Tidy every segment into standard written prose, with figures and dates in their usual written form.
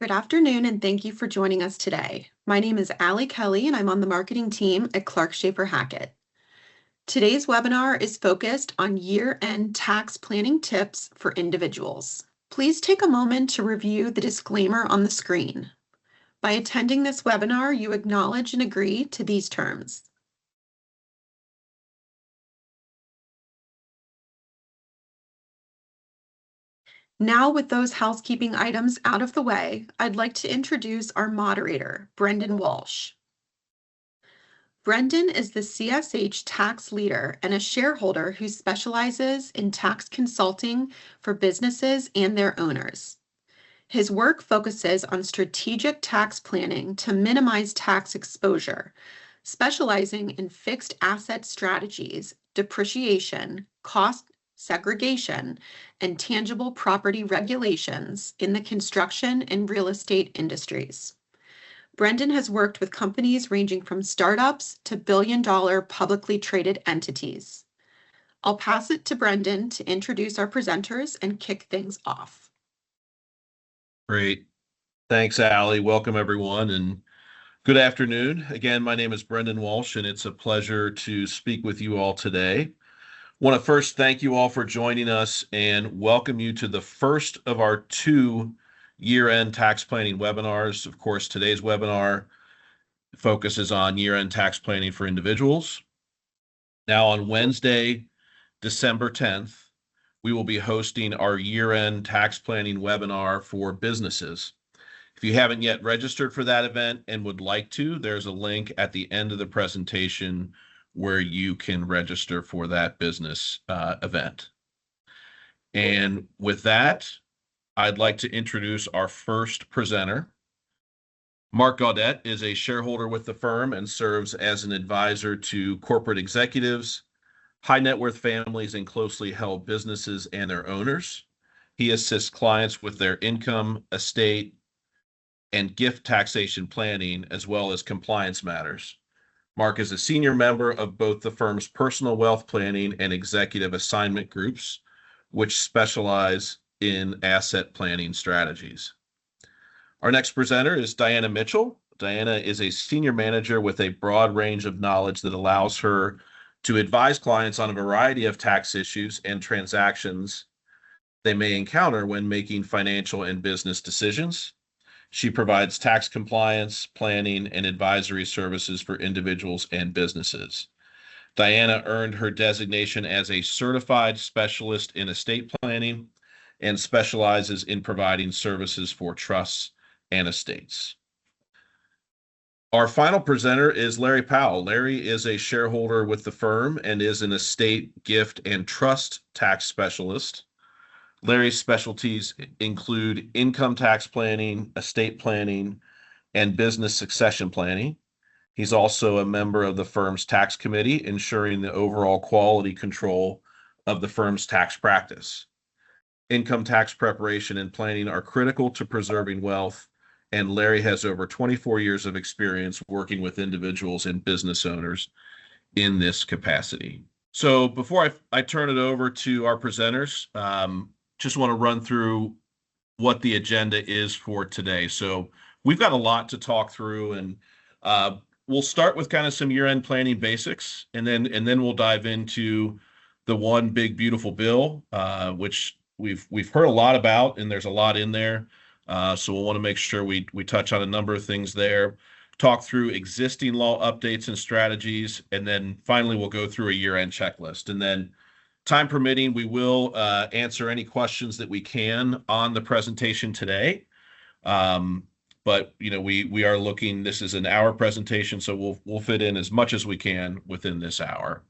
Good afternoon, and thank you for joining us today. My name is Allie Kelly, and I'm on the marketing team at Clark Schaefer Hackett. Today's webinar is focused on year-end tax planning tips for individuals. Please take a moment to review the disclaimer on the screen. By attending this webinar, you acknowledge and agree to these terms. Now, with those housekeeping items out of the way, I'd like to introduce our moderator, Brendan Walsh. Brendan is the CSH tax leader and a shareholder who specializes in tax consulting for businesses and their owners. His work focuses on strategic tax planning to minimize tax exposure, specializing in fixed asset strategies, depreciation, cost segregation, and tangible property regulations in the construction and real estate industries. Brendan has worked with companies ranging from startups to billion-dollar publicly traded entities. I'll pass it to Brendan to introduce our presenters and kick things off. Great. Thanks, Allie. Welcome, everyone, and good afternoon. Again, my name is Brendan Walsh, and it's a pleasure to speak with you all today. I want to first thank you all for joining us and welcome you to the first of our two year-end tax planning webinars. Of course, today's webinar focuses on year-end tax planning for individuals. Now, on Wednesday, December 10th, we will be hosting our year-end tax planning webinar for businesses. If you haven't yet registered for that event and would like to, there's a link at the end of the presentation where you can register for that business event. And with that, I'd like to introduce our first presenter. Mark Gaudette is a shareholder with the firm and serves as an advisor to corporate executives, high net worth families, and closely held businesses and their owners. He assists clients with their income, estate, and gift taxation planning, as well as compliance matters. Mark is a senior member of both the firm's personal wealth planning and executive assignment groups, which specialize in asset planning strategies. Our next presenter is Diana Mitchell. Diana is a senior manager with a broad range of knowledge that allows her to advise clients on a variety of tax issues and transactions they may encounter when making financial and business decisions. She provides tax compliance, planning, and advisory services for individuals and businesses. Diana earned her designation as a certified specialist in estate planning and specializes in providing services for trusts and estates. Our final presenter is Larry Powell. Larry is a shareholder with the firm and is an estate, gift, and trust tax specialist. Larry's specialties include income tax planning, estate planning, and business succession planning. He's also a member of the firm's tax committee, ensuring the overall quality control of the firm's tax practice. Income tax preparation and planning are critical to preserving wealth, and Larry has over 24 years of experience working with individuals and business owners in this capacity. So before I turn it over to our presenters, just want to run through what the agenda is for today. So we've got a lot to talk through, and we'll start with kind of some year-end planning basics, and then we'll dive into the one big beautiful bill, which we've heard a lot about, and there's a lot in there. So we'll want to make sure we touch on a number of things there, talk through existing law updates and strategies, and then finally we'll go through a year-end checklist. And then, time permitting, we will answer any questions that we can on the presentation today. But we are looking. This is an hour presentation, so we'll fit in as much as we can within this hour.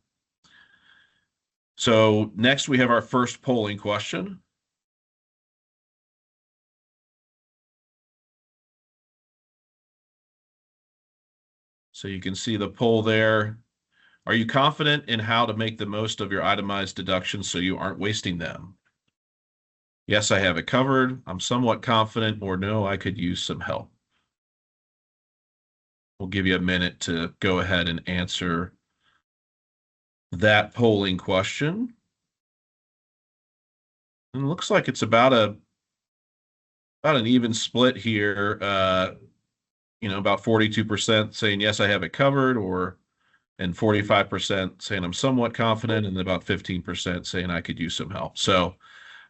So next we have our first polling question. So you can see the poll there. Are you confident in how to make the most of your itemized deductions so you aren't wasting them? Yes, I have it covered. I'm somewhat confident, or no, I could use some help. We'll give you a minute to go ahead and answer that polling question. And it looks like it's about a about an even split here. About 42% saying yes, I have it covered, and 45% saying I'm somewhat confident, and about 15% saying I could use some help. So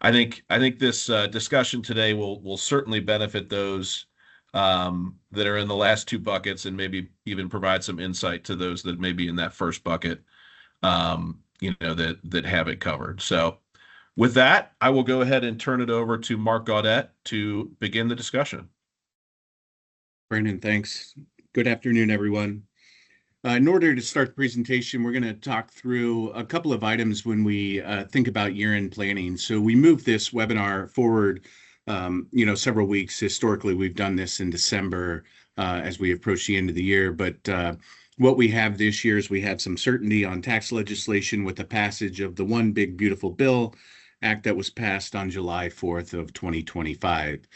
I think this discussion today will certainly benefit those that are in the last two buckets, and maybe even provide some insight to those that may be in that first bucket, that have it covered. So with that, I will go ahead and turn it over to Mark Gaudette to begin the discussion. Brandon, thanks. Good afternoon, everyone. In order to start the presentation, we're going to talk through a couple of items when we think about year-end planning. So we moved this webinar forward, several weeks. Historically, we've done this in December as we approach the end of the year. But what we have this year is we have some certainty on tax legislation with the passage of the One Big Beautiful Bill Act that was passed on July 4th of 2025.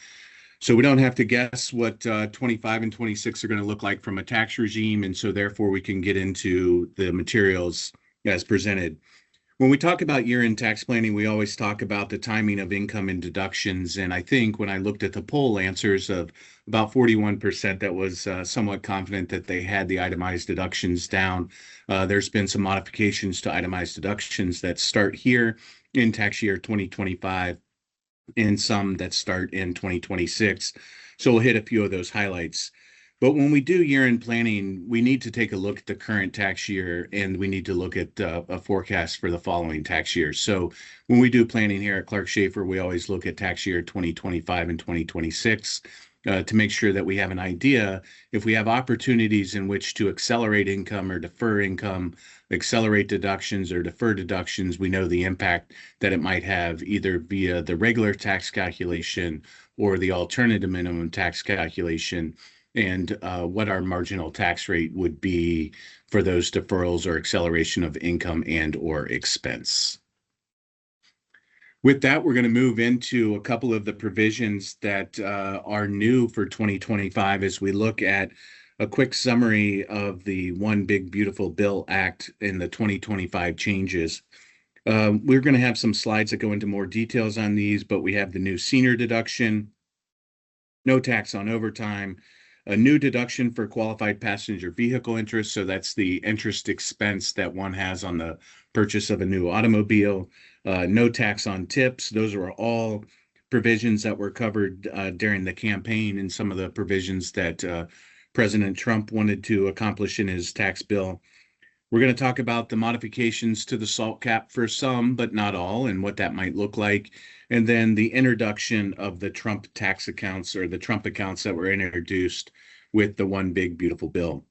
So we don't have to guess what 25 and 26 are going to look like from a tax regime, and so therefore we can get into the materials as presented. When we talk about year-end tax planning, we always talk about the timing of income and deductions, and I think when I looked at the poll answers of about 41% that was somewhat confident that they had the itemized deductions down. There's been some modifications to itemized deductions that start here in tax year 2025. And some that start in 2026. So we'll hit a few of those highlights. But when we do year-end planning, we need to take a look at the current tax year, and we need to look at a forecast for the following tax year. So when we do planning here at Clark Schaefer, we always look at tax year 2025 and 2026 to make sure that we have an idea if we have opportunities in which to accelerate income or defer income, accelerate deductions or defer deductions. We know the impact that it might have either via the regular tax calculation or the alternative minimum tax calculation, and what our marginal tax rate would be for those deferrals or acceleration of income and or expense. With that, we're going to move into a couple of the provisions that are new for 2025 as we look at a quick summary of the One Big Beautiful Bill Act and the 2025 changes. We're going to have some slides that go into more details on these, but we have the new senior deduction, no tax on overtime, a new deduction for qualified passenger vehicle interest. So that's the interest expense that one has on the purchase of a new automobile. No tax on tips. Those are all provisions that were covered during the campaign, and some of the provisions that President Trump wanted to accomplish in his tax bill. We're going to talk about the modifications to the SALT cap for some, but not all, and what that might look like. And then the introduction of the Trump tax accounts, or the Trump accounts that were introduced with the One Big Beautiful Bill.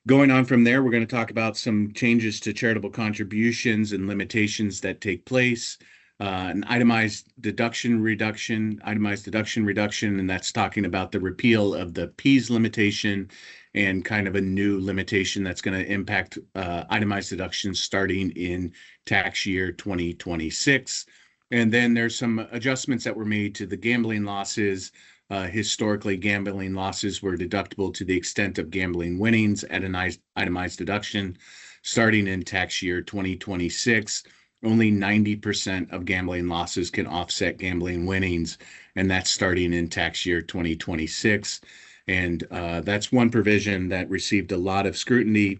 Going on from there, we're going to talk about some changes to charitable contributions and limitations that take place, an itemized deduction reduction, and that's talking about the repeal of the P's limitation and kind of a new limitation that's going to impact itemized deductions starting in tax year 2026. And then there's some adjustments that were made to the gambling losses. Historically, gambling losses were deductible to the extent of gambling winnings at an itemized deduction. Starting in tax year 2026, only 90% of gambling losses can offset gambling winnings, and that's starting in tax year 2026. And that's one provision that received a lot of scrutiny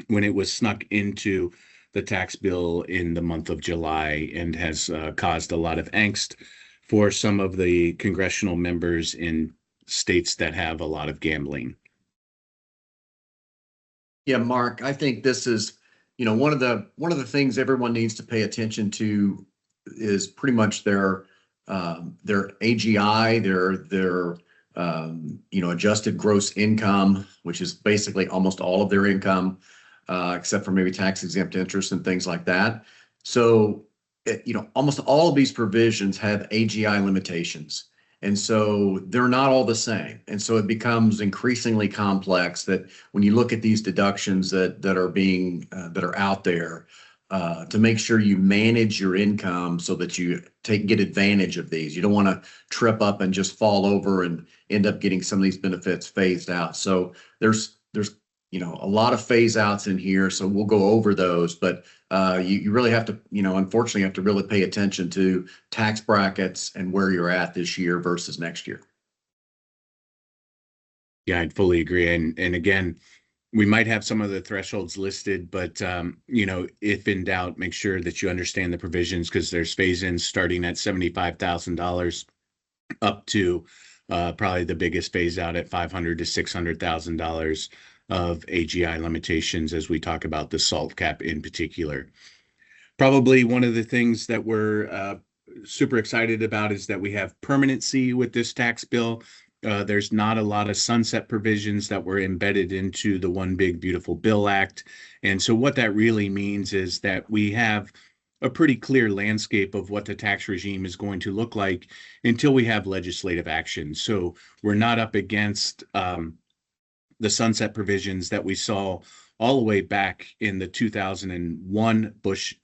when it was snuck into the tax bill in the month of July, and has caused a lot of angst for some of the congressional members in states that have a lot of gambling. Yeah, Mark, I think this is, one of the things everyone needs to pay attention to is pretty much their AGI, their adjusted gross income, which is basically almost all of their income, except for maybe tax exempt interest and things like that. So, almost all of these provisions have AGI limitations. And so they're not all the same. And so it becomes increasingly complex that when you look at these deductions that are out there, to make sure you manage your income so that you get advantage of these. You don't want to trip up and just fall over and end up getting some of these benefits phased out. So there's a lot of phase outs in here, so we'll go over those, but you really have to, unfortunately, have to really pay attention to tax brackets and where you're at this year versus next year. Yeah, I'd fully agree. And again, we might have some of the thresholds listed, but if in doubt, make sure that you understand the provisions, because there's phase-ins starting at $75,000 up to probably the biggest phase out at $500,000 to $600,000 of AGI limitations, as we talk about the SALT cap in particular. Probably one of the things that we're super excited about is that we have permanency with this tax bill. There's not a lot of sunset provisions that were embedded into the One Big Beautiful Bill Act. And so what that really means is that we have a pretty clear landscape of what the tax regime is going to look like until we have legislative action. So we're not up against the sunset provisions that we saw all the way back in the 2001 Bush,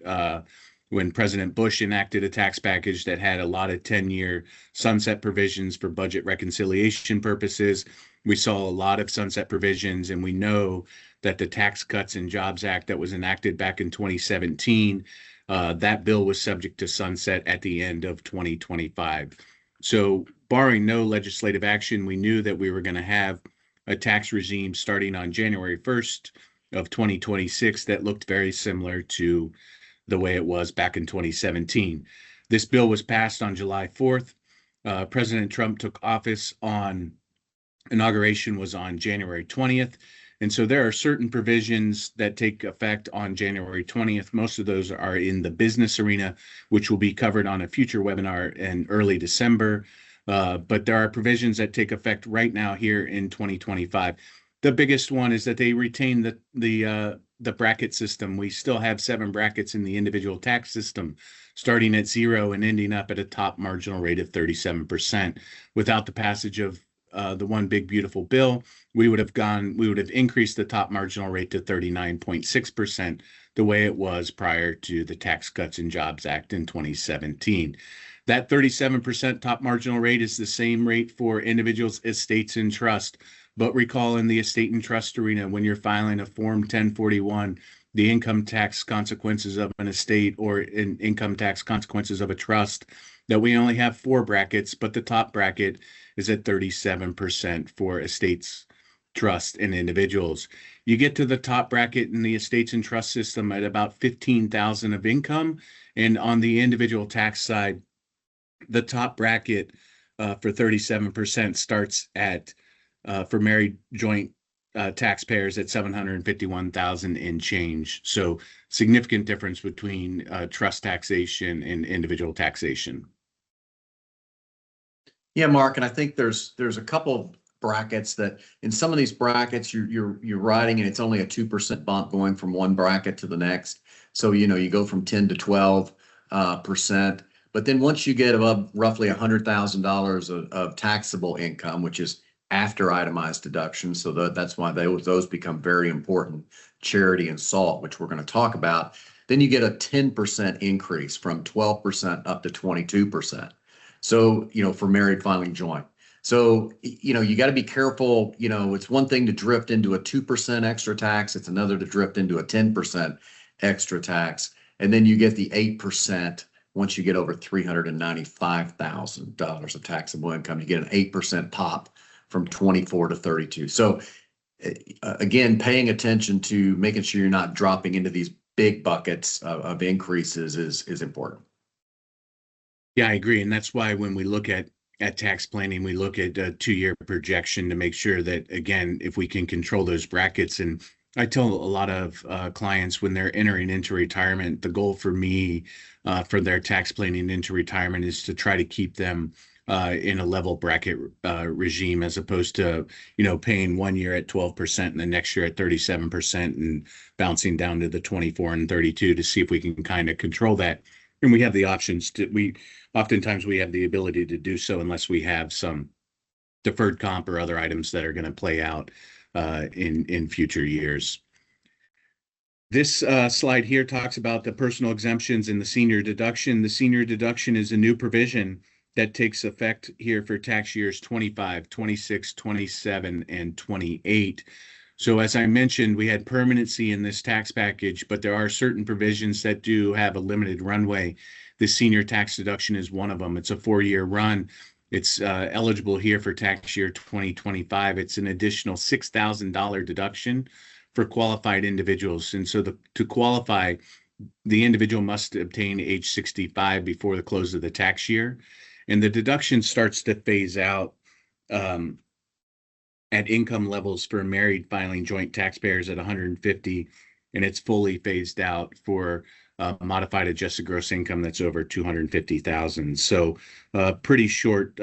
when President Bush enacted a tax package that had a lot of 10-year sunset provisions for budget reconciliation purposes. We saw a lot of sunset provisions, and we know that the Tax Cuts and Jobs Act that was enacted back in 2017, that bill was subject to sunset at the end of 2025. So barring no legislative action, we knew that we were going to have a tax regime starting on January 1st of 2026 that looked very similar to the way it was back in 2017. This bill was passed on July 4th. President Trump took office inauguration was on January 20th. And so there are certain provisions that take effect on January 20th. Most of those are in the business arena, which will be covered on a future webinar in early December. But there are provisions that take effect right now here in 2025. The biggest one is that they retain the bracket system. We still have 7 brackets in the individual tax system, starting at 0 and ending up at a top marginal rate of 37%. Without the passage of the One Big Beautiful Bill, we would have increased the top marginal rate to 39.6%, the way it was prior to the Tax Cuts and Jobs Act in 2017. That 37% top marginal rate is the same rate for individuals, estates, and trust. But recall, in the estate and trust arena, when you're filing a Form 1041, the income tax consequences of an estate or income tax consequences of a trust, that we only have 4 brackets, but the top bracket is at 37% for estates, trust, and individuals. You get to the top bracket in the estates and trust system at about $15,000 of income, and on the individual tax side, the top bracket for 37% starts at for married joint taxpayers at $751,000 and change. So significant difference between trust taxation and individual taxation. Yeah, Mark, and I think there's a couple brackets that in some of these brackets you're writing and it's only a 2% bump going from one bracket to the next. So you go from 10 to 12%. But then once you get above roughly $100,000 of taxable income, which is after itemized deductions, so that's why those become very important, charity and SALT, which we're going to talk about. Then you get a 10% increase from 12% up to 22%. So, for married filing joint. So, you got to be careful. It's one thing to drift into a 2% extra tax. It's another to drift into a 10% extra tax. And then you get the 8% once you get over $395,000 of taxable income. You get an 8% pop from 24 to 32. So again, paying attention to making sure you're not dropping into these big buckets of increases is important. Yeah, I agree. And that's why when we look at tax planning, we look at a 2-year projection to make sure that, again, if we can control those brackets. And I tell a lot of clients when they're entering into retirement, the goal for me for their tax planning into retirement is to try to keep them in a level bracket regime, as opposed to, paying 1 year at 12% and the next year at 37% and bouncing down to the 24 and 32 to see if we can kind of control that. And we have the options oftentimes we have the ability to do so unless we have some deferred comp or other items that are going to play out in future years. This slide here talks about the personal exemptions and the senior deduction. The senior deduction is a new provision that takes effect here for tax years 25, 26, 27, and 28. So as I mentioned, we had permanency in this tax package, but there are certain provisions that do have a limited runway. The senior tax deduction is one of them. It's a 4-year run. It's eligible here for tax year 2025. It's an additional $6,000 deduction for qualified individuals. And so to qualify, the individual must obtain age 65 before the close of the tax year. And the deduction starts to phase out at income levels for married filing joint taxpayers at 150, and it's fully phased out for modified adjusted gross income that's over 250,000. So pretty short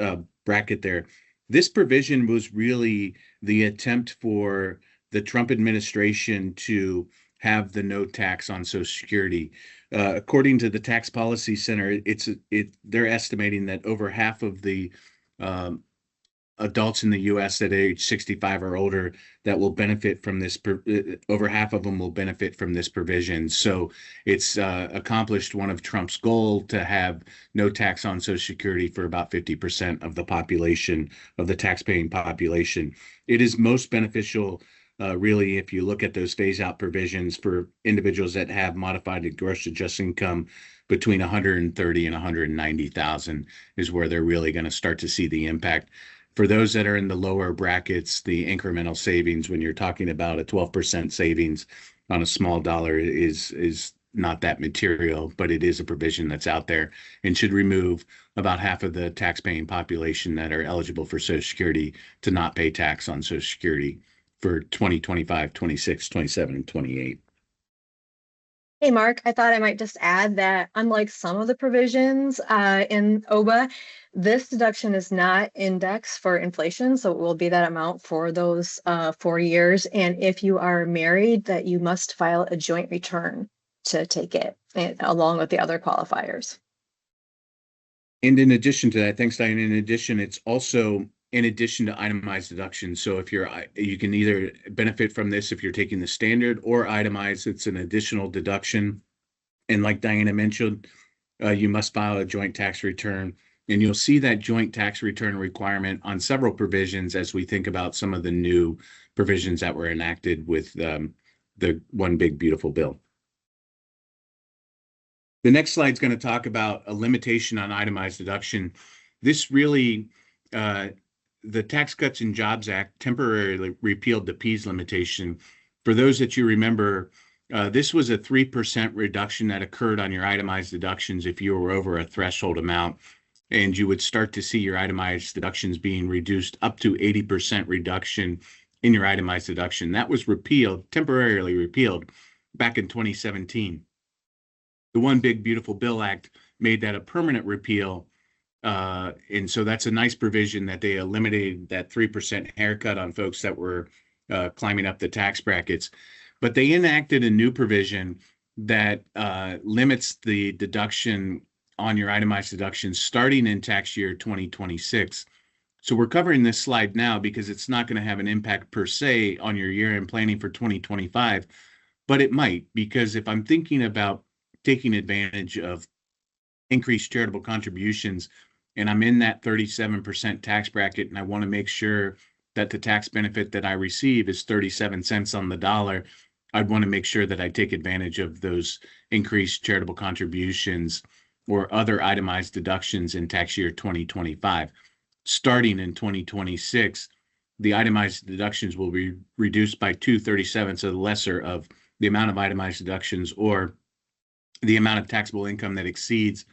bracket there. This provision was really the attempt for the Trump administration to have the no tax on Social Security. According to the Tax Policy Center, they're estimating that over half of the adults in the U.S. at age 65 or older that will benefit from this, over half of them will benefit from this provision. So it's accomplished one of Trump's goal to have no tax on Social Security for about 50% of the population, of the taxpaying population. It is most beneficial, really, if you look at those phase-out provisions for individuals that have modified gross adjusted income between 130 and 190,000 is where they're really going to start to see the impact. For those that are in the lower brackets, the incremental savings, when you're talking about a 12% savings on a small dollar, is not that material, but it is a provision that's out there and should remove about half of the tax-paying population that are eligible for Social Security to not pay tax on Social Security for 2025, 26, 27, and 28. Hey, Mark, I thought I might just add that unlike some of the provisions in OBA, this deduction is not indexed for inflation, so it will be that amount for those 4 years. And if you are married, that you must file a joint return to take it, along with the other qualifiers. And in addition to that, thanks, Diane. In addition, it's also in addition to itemized deductions. So if you can either benefit from this if you're taking the standard or itemized, it's an additional deduction. And like Diana mentioned, you must file a joint tax return. And you'll see that joint tax return requirement on several provisions as we think about some of the new provisions that were enacted with the One Big Beautiful Bill. The next slide is going to talk about a limitation on itemized deduction. This really, the Tax Cuts and Jobs Act temporarily repealed the PEAS limitation. For those that you remember, this was a 3% reduction that occurred on your itemized deductions if you were over a threshold amount, and you would start to see your itemized deductions being reduced up to 80% reduction in your itemized deduction. That was repealed, temporarily repealed, back in 2017. The One Big Beautiful Bill Act made that a permanent repeal. And so that's a nice provision that they eliminated that 3% haircut on folks that were climbing up the tax brackets. But they enacted a new provision that limits the deduction on your itemized deductions starting in tax year 2026. So we're covering this slide now because it's not going to have an impact per se on your year-end planning for 2025, but it might, because if I'm thinking about taking advantage of increased charitable contributions, and I'm in that 37% tax bracket, and I want to make sure that the tax benefit that I receive is 37 cents on the dollar, I'd want to make sure that I take advantage of those increased charitable contributions or other itemized deductions in tax year 2025. Starting in 2026, the itemized deductions will be reduced by 2/37, so the lesser of the amount of itemized deductions or the amount of taxable income that exceeds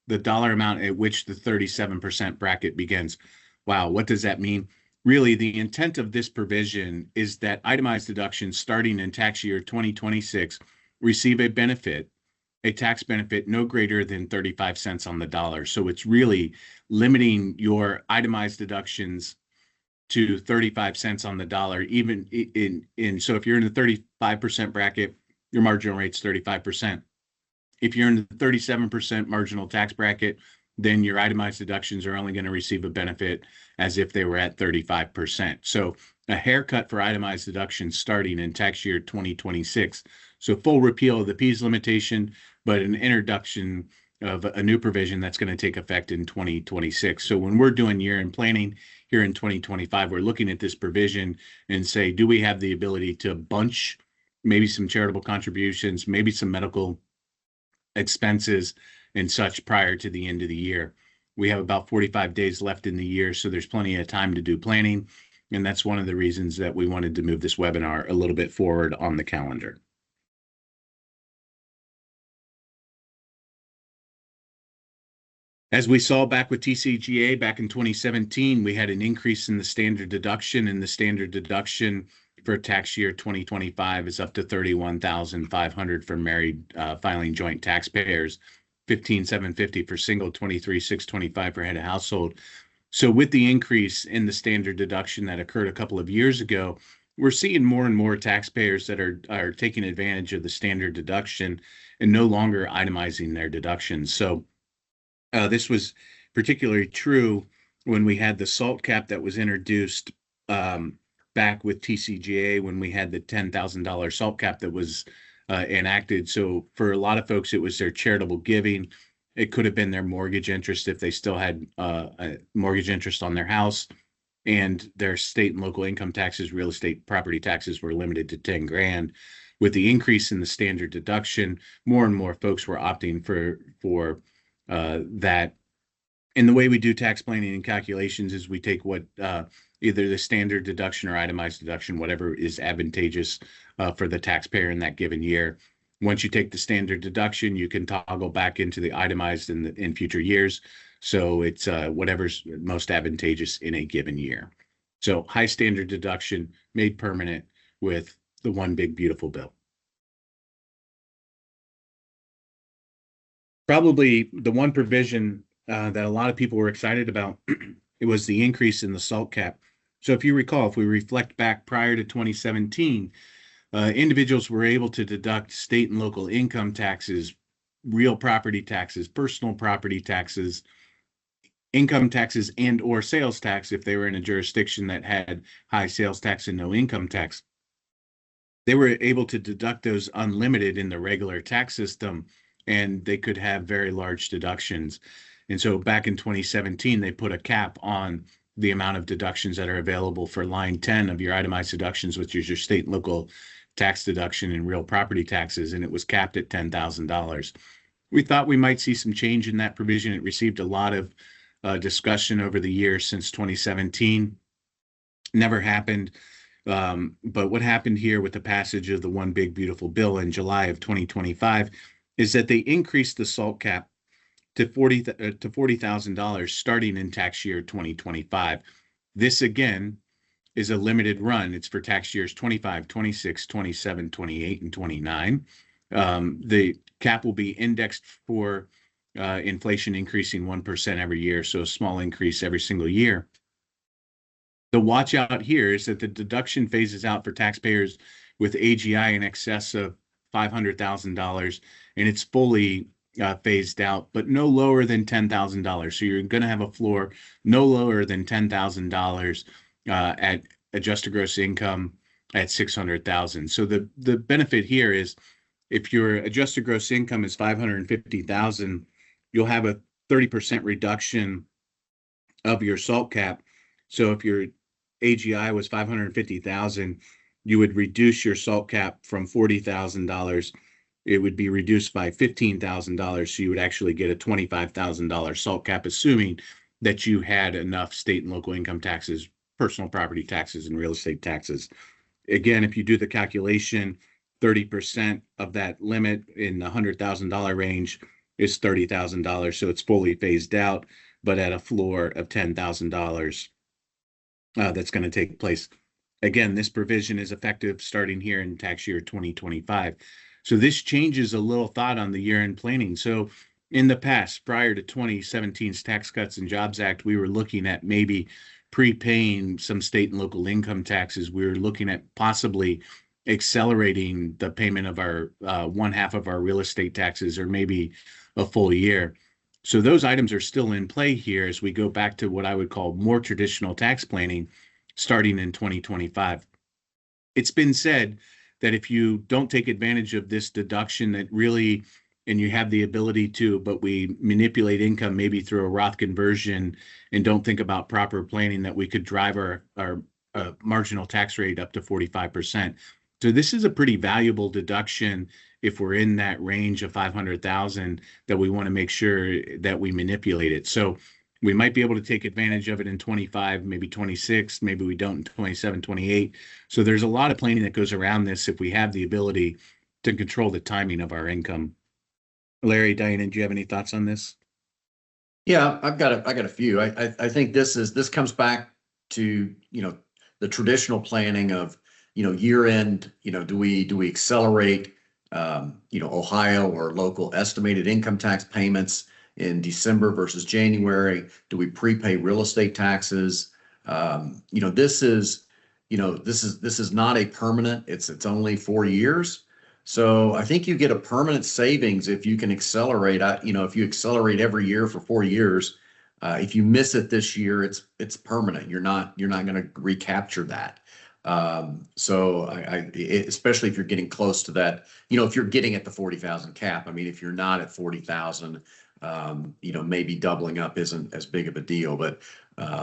the dollar amount at which the 37% bracket begins. Wow, what does that mean? Really, the intent of this provision is that itemized deductions starting in tax year 2026 receive a benefit, a tax benefit no greater than 35 cents on the dollar. So it's really limiting your itemized deductions to 35 cents on the dollar, even so if you're in the 35% bracket, your marginal rate's 35%. If you're in the 37% marginal tax bracket, then your itemized deductions are only going to receive a benefit as if they were at 35%. So a haircut for itemized deductions starting in tax year 2026. So full repeal of the PEAS limitation, but an introduction of a new provision that's going to take effect in 2026. So when we're doing year-end planning, here in 2025, we're looking at this provision and say, do we have the ability to bunch maybe some charitable contributions, maybe some medical expenses and such prior to the end of the year? We have about 45 days left in the year, so there's plenty of time to do planning. And that's one of the reasons that we wanted to move this webinar a little bit forward on the calendar. As we saw back with TCGA back in 2017, we had an increase in the standard deduction, and the standard deduction for tax year 2025 is up to $31,500 for married filing joint taxpayers, $15,750 for single, $23,625 for head of household. So with the increase in the standard deduction that occurred a couple of years ago, we're seeing more and more taxpayers that are taking advantage of the standard deduction and no longer itemizing their deductions. So this was particularly true when we had the SALT cap that was introduced back with TCGA, when we had the $10,000 SALT cap that was enacted. So for a lot of folks, it was their charitable giving. It could have been their mortgage interest if they still had a mortgage interest on their house, and their state and local income taxes, real estate property taxes were limited to 10 grand. With the increase in the standard deduction, more and more folks were opting for that. And the way we do tax planning and calculations is we take what either the standard deduction or itemized deduction, whatever is advantageous for the taxpayer in that given year. Once you take the standard deduction, you can toggle back into the itemized in future years. So it's whatever's most advantageous in a given year. So high standard deduction made permanent with the One Big Beautiful Bill. Probably the one provision that a lot of people were excited about, it was the increase in the SALT cap. So if you recall, if we reflect back prior to 2017, individuals were able to deduct state and local income taxes, real property taxes, personal property taxes, income taxes, and or sales tax if they were in a jurisdiction that had high sales tax and no income tax. They were able to deduct those unlimited in the regular tax system, and they could have very large deductions. And so back in 2017, they put a cap on the amount of deductions that are available for line 10 of your itemized deductions, which is your state and local tax deduction and real property taxes, and it was capped at $10,000. We thought we might see some change in that provision. It received a lot of discussion over the years since 2017. Never happened. But what happened here with the passage of the One Big Beautiful Bill in July of 2025 is that they increased the SALT cap to $40,000 starting in tax year 2025. This again is a limited run. It's for tax years 25, 26, 27, 28, and 29. The cap will be indexed for inflation increasing 1% every year, so a small increase every single year. The watch out here is that the deduction phases out for taxpayers with AGI in excess of $500,000, and it's fully phased out, but no lower than $10,000. So you're going to have a floor no lower than $10,000 at adjusted gross income at $600,000. So the benefit here is if your adjusted gross income is $550,000, you'll have a 30% reduction of your SALT cap. So if your AGI was $550,000, you would reduce your SALT cap from $40,000. It would be reduced by $15,000. So you would actually get a $25,000 SALT cap, assuming that you had enough state and local income taxes, personal property taxes, and real estate taxes. Again, if you do the calculation, 30% of that limit in the $100,000 range is $30,000. So it's fully phased out, but at a floor of $10,000 that's going to take place. Again, this provision is effective starting here in tax year 2025. So this changes a little thought on the year-end planning. So in the past, prior to 2017's Tax Cuts and Jobs Act, we were looking at maybe prepaying some state and local income taxes. We were looking at possibly accelerating the payment of our one half of our real estate taxes, or maybe a full year. So those items are still in play here as we go back to what I would call more traditional tax planning starting in 2025. It's been said that if you don't take advantage of this deduction, that really and you have the ability to, but we manipulate income maybe through a Roth conversion and don't think about proper planning, that we could drive our marginal tax rate up to 45%. So this is a pretty valuable deduction if we're in that range of 500,000, that we want to make sure that we manipulate it. So we might be able to take advantage of it in 25, maybe 26, maybe we don't in 27, 28. So there's a lot of planning that goes around this if we have the ability to control the timing of our income. Larry, Diana, do you have any thoughts on this? Yeah, I got a few. I think this comes back to, the traditional planning of, year end, do we accelerate, Ohio or local estimated income tax payments in December versus January? Do we prepay real estate taxes? This is not a permanent, it's only 4 years. So I think you get a permanent savings if you can accelerate. If you accelerate every year for 4 years, if you miss it this year, it's permanent. You're not going to recapture that. So especially if you're getting close to that, if you're getting at the 40,000 cap. I mean, if you're not at 40,000, maybe doubling up isn't as big of a deal. But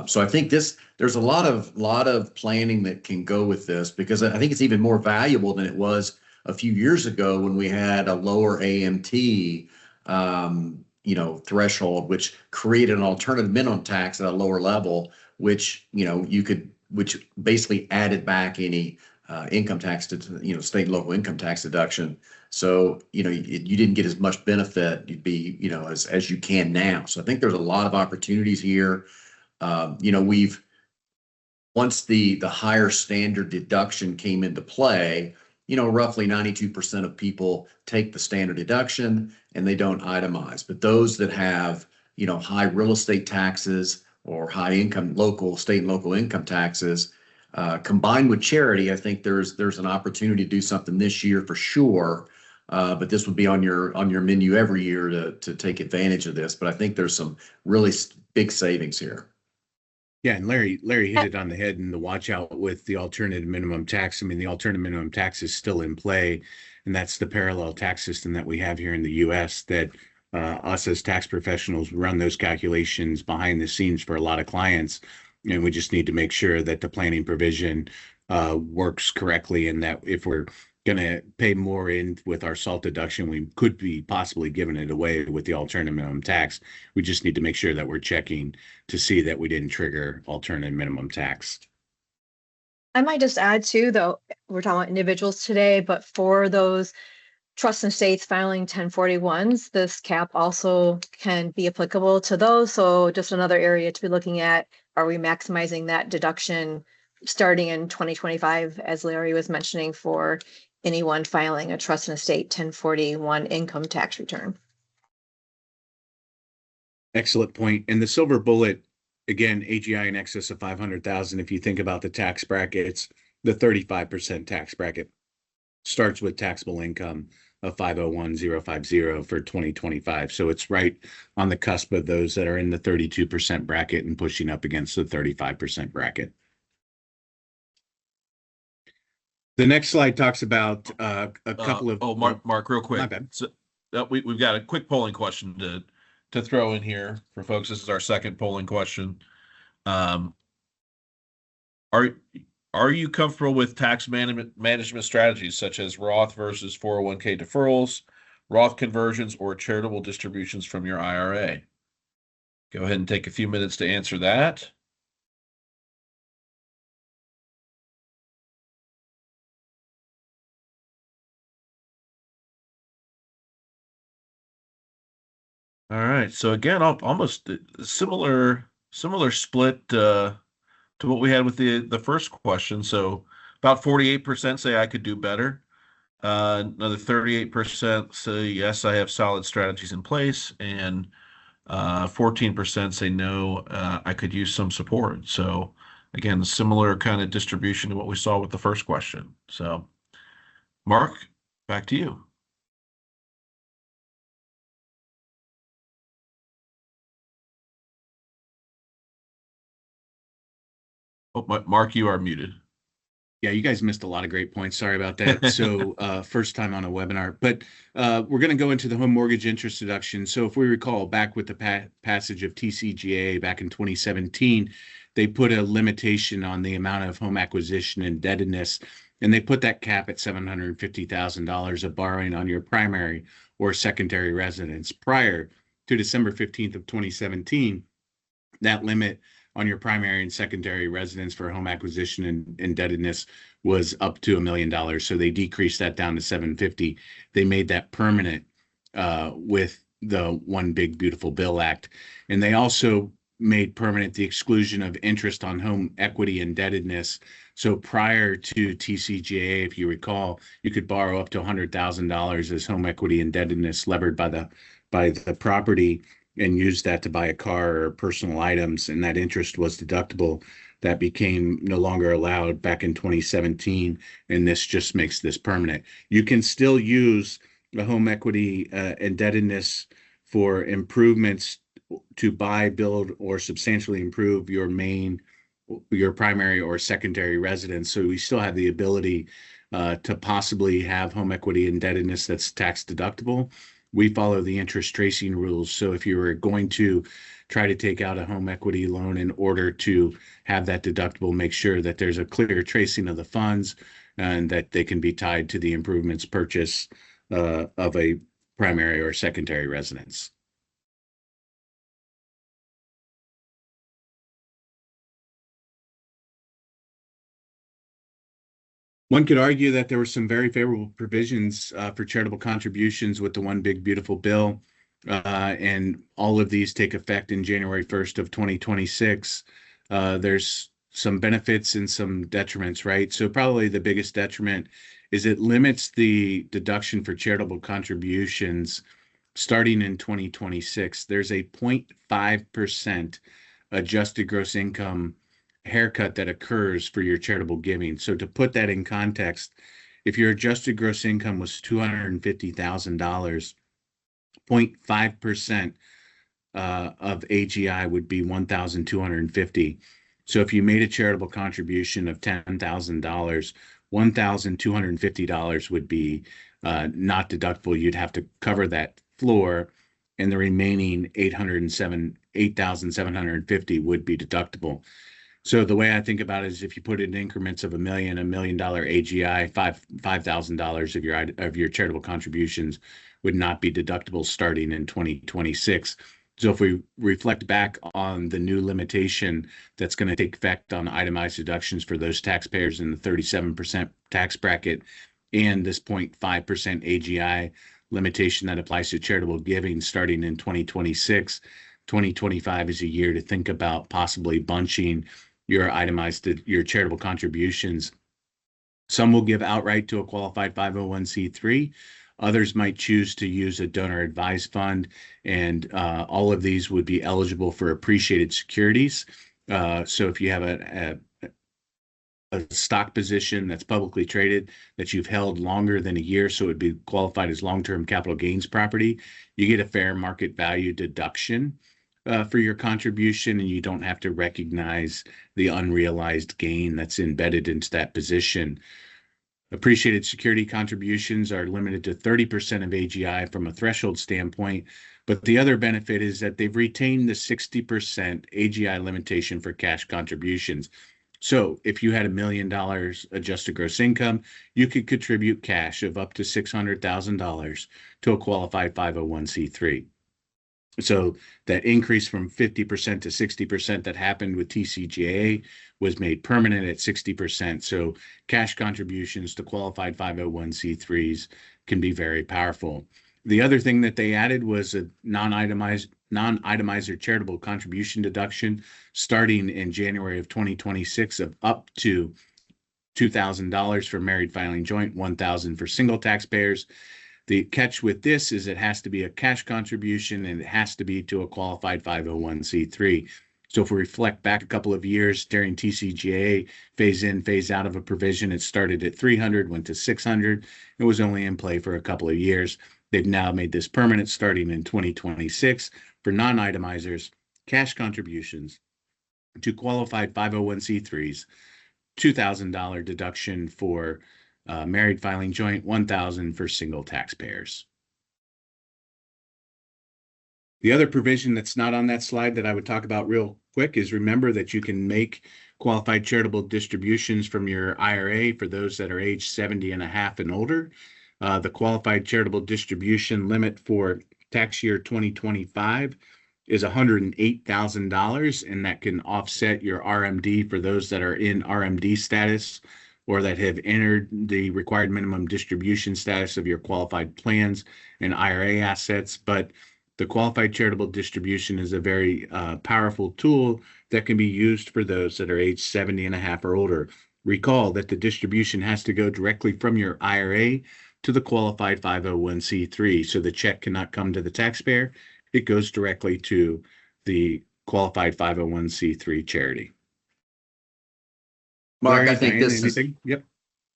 so I think there's a lot of planning that can go with this, because I think it's even more valuable than it was a few years ago when we had a lower AMT, threshold, which created an alternative minimum tax at a lower level, which, which basically added back any income tax to, state and local income tax deduction. So, you didn't get as much benefit, you'd be, as you can now. So I think there's a lot of opportunities here. Once the higher standard deduction came into play, roughly 92% of people take the standard deduction and they don't itemize. But those that have, high real estate taxes or high income state and local income taxes, combined with charity, I think there's an opportunity to do something this year for sure. But this would be on your menu every year to take advantage of this. But I think there's some really big savings here. Yeah, and Larry hit it on the head, and the watch out with the alternative minimum tax. I mean, the alternative minimum tax is still in play, and that's the parallel tax system that we have here in the U.S. that us as tax professionals run those calculations behind the scenes for a lot of clients, and we just need to make sure that the planning provision works correctly, and that if we're going to pay more in with our SALT deduction, we could be possibly giving it away with the alternative minimum tax. We just need to make sure that we're checking to see that we didn't trigger alternative minimum tax. I might just add too, though, we're talking about individuals today, but for those trusts and estates filing 1041s, this cap also can be applicable to those. So just another area to be looking at, are we maximizing that deduction starting in 2025, as Larry was mentioning, for anyone filing a trust and estate 1041 income tax return? Excellent point. And the silver bullet, again, AGI in excess of 500,000. If you think about the tax brackets, the 35% tax bracket starts with taxable income of 501,050 for 2025. So it's right on the cusp of those that are in the 32% bracket and pushing up against the 35% bracket. The next slide talks about a couple of. Oh, Mark, real quick. My bad. So we've got a quick polling question to throw in here for folks. This is our second polling question. Are you comfortable with tax management strategies such as Roth versus 401k deferrals, Roth conversions, or charitable distributions from your IRA? Go ahead and take a few minutes to answer that. All right. So again, almost similar split to what we had with the first question. So about 48% say I could do better. Another 38% say yes, I have solid strategies in place, and 14% say no, I could use some support. So again, similar kind of distribution to what we saw with the first question. So Mark, back to you. Oh, Mark, you are muted. Yeah, you guys missed a lot of great points. Sorry about that. So first time on a webinar, but we're going to go into the home mortgage interest deduction. So if we recall back with the passage of TCJA back in 2017, they put a limitation on the amount of home acquisition indebtedness, and they put that cap at $750,000 of borrowing on your primary or secondary residence. Prior to December 15th of 2017, that limit on your primary and secondary residence for home acquisition and indebtedness was up to $1 million. So they decreased that down to 750. They made that permanent with the One Big Beautiful Bill Act. And they also made permanent the exclusion of interest on home equity indebtedness. So prior to TCJA, if you recall, you could borrow up to $100,000 as home equity indebtedness levered by the property and use that to buy a car or personal items, and that interest was deductible. That became no longer allowed back in 2017, and this just makes this permanent. You can still use the home equity indebtedness for improvements to buy, build, or substantially improve your primary or secondary residence. So we still have the ability to possibly have home equity indebtedness that's tax deductible. We follow the interest tracing rules. So if you were going to try to take out a home equity loan in order to have that deductible, make sure that there's a clear tracing of the funds and that they can be tied to the improvements purchase of a primary or secondary residence. One could argue that there were some very favorable provisions for charitable contributions with the One Big Beautiful Bill, and all of these take effect in January 1st of 2026. There's some benefits and some detriments, right? So probably the biggest detriment is it limits the deduction for charitable contributions starting in 2026. There's a 0.5% adjusted gross income haircut that occurs for your charitable giving. So to put that in context, if your adjusted gross income was $250,000, 0.5% of AGI would be $1,250. So if you made a charitable contribution of $10,000, $1,250 would be not deductible. You'd have to cover that floor, and the remaining $8,750 would be deductible. So the way I think about it is if you put it in increments of $1 million AGI, $5,000 of your charitable contributions would not be deductible starting in 2026. So if we reflect back on the new limitation that's going to take effect on itemized deductions for those taxpayers in the 37% tax bracket and this 0.5% AGI limitation that applies to charitable giving starting in 2026, 2025 is a year to think about possibly bunching your charitable contributions. Some will give outright to a qualified 501c3. Others might choose to use a donor advised fund, and all of these would be eligible for appreciated securities. So if you have a stock position that's publicly traded that you've held longer than a year, so it would be qualified as long-term capital gains property, you get a fair market value deduction for your contribution, and you don't have to recognize the unrealized gain that's embedded into that position. Appreciated security contributions are limited to 30% of AGI from a threshold standpoint, but the other benefit is that they've retained the 60% AGI limitation for cash contributions. So if you had $1 million adjusted gross income, you could contribute cash of up to $600,000 to a qualified 501c3. So that increase from 50% to 60% that happened with TCJA was made permanent at 60%. So cash contributions to qualified 501c3s can be very powerful. The other thing that they added was a non-itemizer charitable contribution deduction starting in January of 2026 of up to $2,000 for married filing joint, $1,000 for single taxpayers. The catch with this is it has to be a cash contribution and it has to be to a qualified 501c3. So if we reflect back a couple of years during TCJA, phase in, phase out of a provision, it started at 300, went to 600. It was only in play for a couple of years. They've now made this permanent starting in 2026 for non-itemizers, cash contributions to qualified 501c3s $2,000 deduction for married filing joint, $1,000 for single taxpayers. The other provision that's not on that slide that I would talk about real quick is remember that you can make qualified charitable distributions from your IRA for those that are age 70 and a half and older. The qualified charitable distribution limit for tax year 2025 is $108,000, and that can offset your RMD for those that are in RMD status or that have entered the required minimum distribution status of your qualified plans and IRA assets. But the qualified charitable distribution is a very powerful tool that can be used for those that are age 70 and a half or older. Recall that the distribution has to go directly from your IRA to the qualified 501c3. So the check cannot come to the taxpayer. It goes directly to the qualified 501c3 charity. Mark, Larry, I think this is, anything? Yep.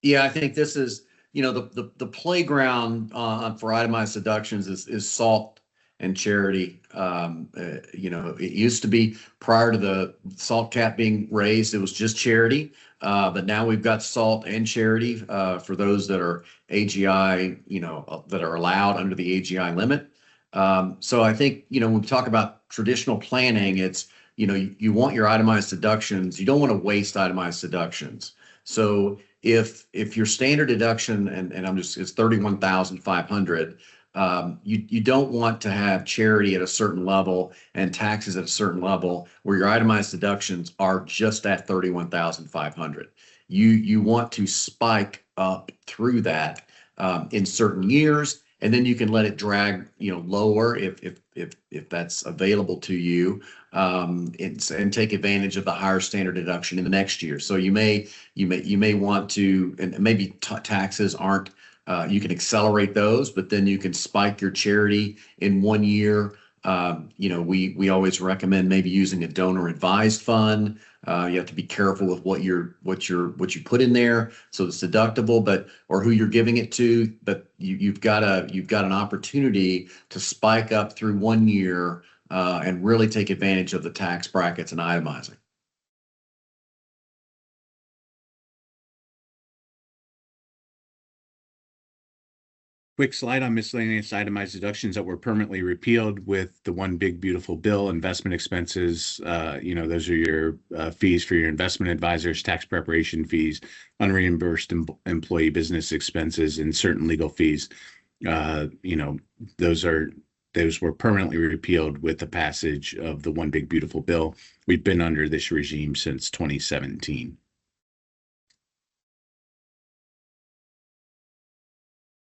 yeah, I think this is, the playground for itemized deductions is SALT and charity. It used to be, prior to the SALT cap being raised, it was just charity. But now we've got SALT and charity for those that are AGI, that are allowed under the AGI limit. So I think, when we talk about traditional planning, it's, you want your itemized deductions. You don't want to waste itemized deductions. So if your standard deduction, and it's 31,500, you don't want to have charity at a certain level and taxes at a certain level where your itemized deductions are just at 31,500. You want to spike up through that in certain years, and then you can let it drag lower if that's available to you, and take advantage of the higher standard deduction in the next year. So you may want to, and maybe taxes aren't. You can accelerate those, but then you can spike your charity in 1 year. We always recommend maybe using a donor advised fund. You have to be careful with what you put in there, so it's deductible, or who you're giving it to. But you've got an opportunity to spike up through 1 year and really take advantage of the tax brackets and itemizing. Quick slide on miscellaneous itemized deductions that were permanently repealed with the one big beautiful bill. Investment expenses, those are your fees for your investment advisors, tax preparation fees, unreimbursed employee business expenses, and certain legal fees. Those were permanently repealed with the passage of the one big beautiful bill. We've been under this regime since 2017.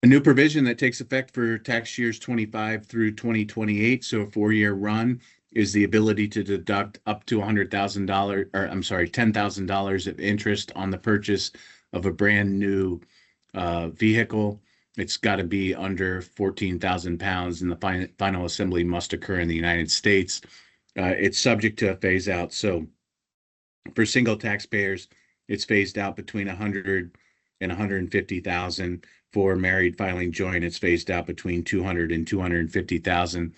A new provision that takes effect for tax years 25 through 2028, so a 4-year run, is the ability to deduct up to $10,000 of interest on the purchase of a brand new vehicle. It's got to be under 14,000 pounds, and the final assembly must occur in the United States. It's subject to a phase out. So for single taxpayers, it's phased out between 100 and 150,000. For married filing joint, it's phased out between 200 and 250,000.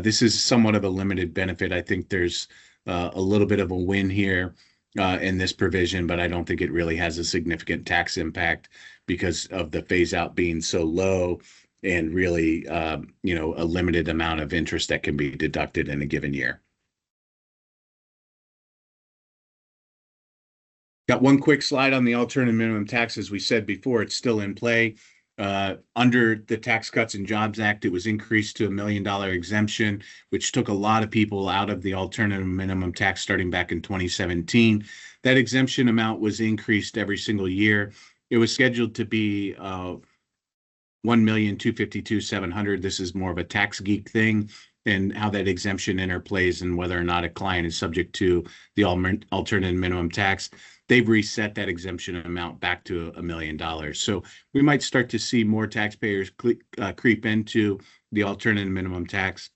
This is somewhat of a limited benefit. I think there's a little bit of a win here in this provision, but I don't think it really has a significant tax impact because of the phase out being so low and really, a limited amount of interest that can be deducted in a given year. Got one quick slide on the alternative minimum tax. As we said before, it's still in play. Under the Tax Cuts and Jobs Act, it was increased to $1 million exemption, which took a lot of people out of the alternative minimum tax starting back in 2017. That exemption amount was increased every single year. It was scheduled to be $1,252,700. This is more of a tax geek thing, and how that exemption interplays and whether or not a client is subject to the alternative minimum tax. They've reset that exemption amount back to $1 million. So we might start to see more taxpayers creep into the alternative minimum tax.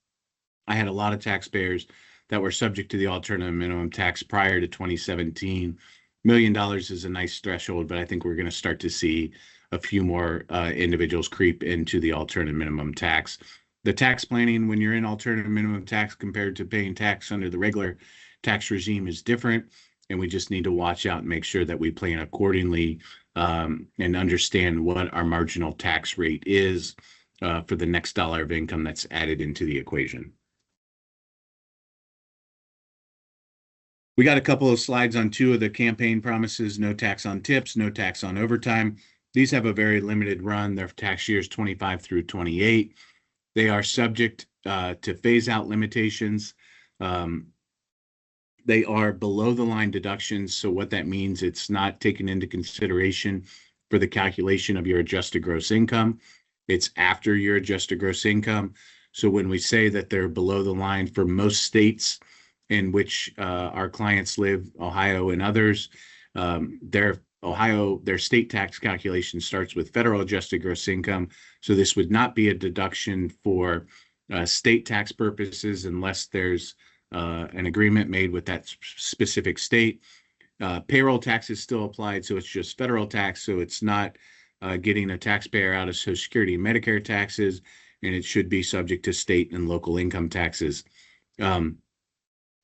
I had a lot of taxpayers that were subject to the alternative minimum tax prior to 2017. $1 million is a nice threshold, but I think we're going to start to see a few more individuals creep into the alternative minimum tax. The tax planning when you're in alternative minimum tax compared to paying tax under the regular tax regime is different. and we just need to watch out and make sure that we plan accordingly, and understand what our marginal tax rate is for the next dollar of income that's added into the equation. We got a couple of slides on two of the campaign promises: no tax on tips, no tax on overtime. These have a very limited run. They're tax years 25 through 28. They are subject to phase out limitations. They are below the line deductions. So what that means, it's not taken into consideration for the calculation of your adjusted gross income. It's after your adjusted gross income. So when we say that they're below the line for most states in which our clients live, Ohio and others, their state tax calculation starts with federal adjusted gross income. So this would not be a deduction for state tax purposes unless there's an agreement made with that specific state. Payroll tax is still applied, so it's just federal tax. So it's not getting a taxpayer out of Social Security and Medicare taxes, and it should be subject to state and local income taxes.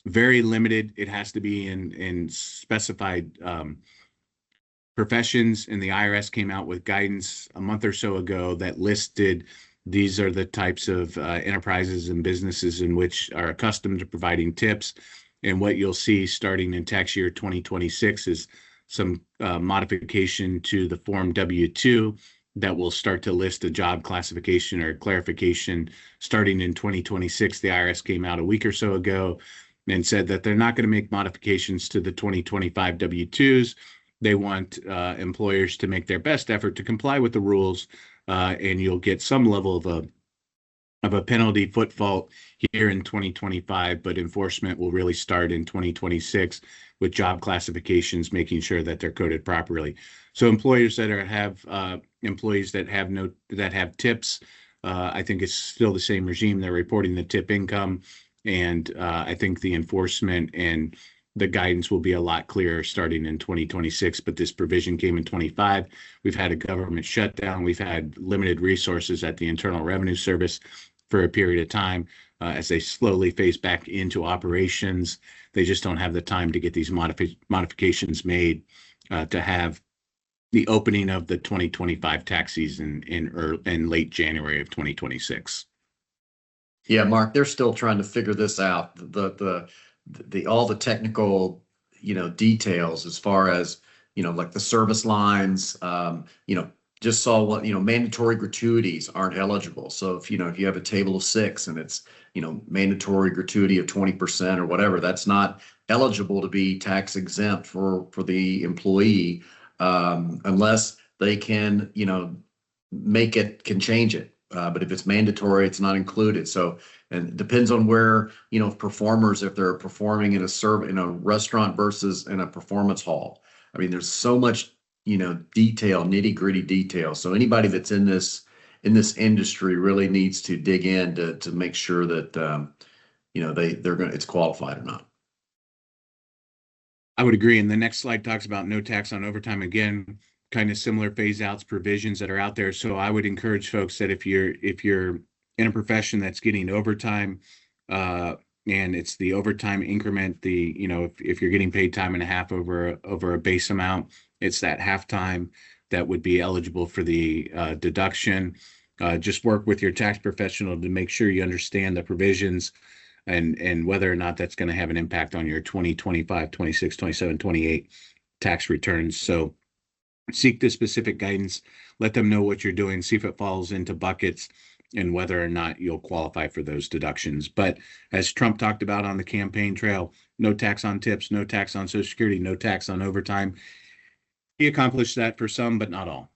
Very limited. It has to be in specified professions, and the IRS came out with guidance a month or so ago that listed these are the types of enterprises and businesses in which are accustomed to providing tips. And what you'll see starting in tax year 2026 is some modification to the Form W-2 that will start to list a job classification or clarification starting in 2026. The IRS came out a week or so ago and said that they're not going to make modifications to the 2025 W-2s. They want employers to make their best effort to comply with the rules, and you'll get some level of a penalty foot fault here in 2025, but enforcement will really start in 2026 with job classifications, making sure that they're coded properly. So employers that have employees that have tips, I think it's still the same regime. They're reporting the tip income, and I think the enforcement and the guidance will be a lot clearer starting in 2026, but this provision came in 25. We've had a government shutdown. We've had limited resources at the Internal Revenue Service for a period of time as they slowly phase back into operations. They just don't have the time to get these modifications made to have the opening of the 2025 tax season in late January of 2026. Yeah, Mark, they're still trying to figure this out. All the technical, details as far as, like the service lines, just saw what, mandatory gratuities aren't eligible. So if you have a table of 6 and it's, mandatory gratuity of 20% or whatever, that's not eligible to be tax exempt for the employee, unless they can, can change it. But if it's mandatory, it's not included. So, and it depends on where, performers, if they're performing in a restaurant versus in a performance hall. I mean, there's so much, detail, nitty gritty detail. So anybody that's in this industry really needs to dig in to make sure that, it's qualified or not. I would agree. And the next slide talks about no tax on overtime. Again, kind of similar phase outs provisions that are out there. So I would encourage folks that if you're in a profession that's getting overtime, and it's the overtime increment, if you're getting paid time and a half over a base amount, it's that halftime that would be eligible for the deduction. Just work with your tax professional to make sure you understand the provisions and whether or not that's going to have an impact on your 2025, 26, 27, 28 tax returns. So seek the specific guidance, let them know what you're doing, see if it falls into buckets and whether or not you'll qualify for those deductions. But as Trump talked about on the campaign trail, no tax on tips, no tax on Social Security, no tax on overtime. He accomplished that for some, but not all.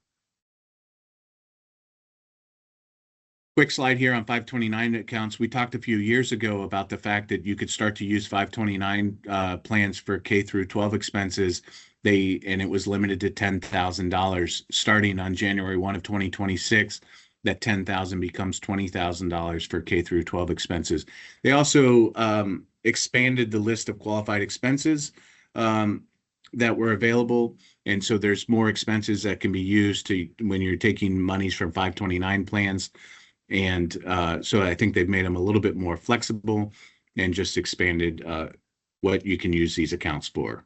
Quick slide here on 529 accounts. We talked a few years ago about the fact that you could start to use 529 plans for K through 12 expenses. And it was limited to $10,000 starting on January 1 of 2026. That $10,000 becomes $20,000 for K through 12 expenses. They also expanded the list of qualified expenses that were available. And so there's more expenses that can be used when you're taking monies from 529 plans. And so I think they've made them a little bit more flexible and just expanded what you can use these accounts for.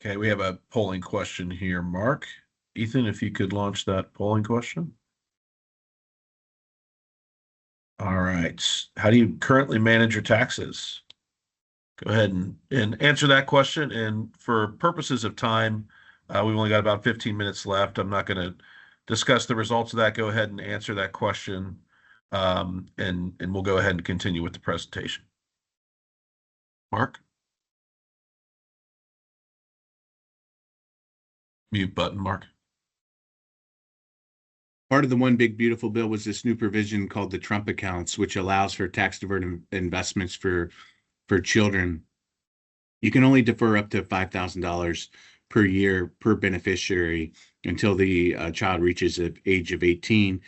Okay, we have a polling question here, Mark. Ethan, if you could launch that polling question. All right. How do you currently manage your taxes? Go ahead and answer that question. And for purposes of time, we've only got about 15 minutes left. I'm not going to discuss the results of that. Go ahead and answer that question, and we'll go ahead and continue with the presentation. Mark? Mute button, Mark. Part of the one big beautiful bill was this new provision called the Trump accounts, which allows for tax deferred investments for children. You can only defer up to $5,000 per year per beneficiary until the child reaches the age of 18.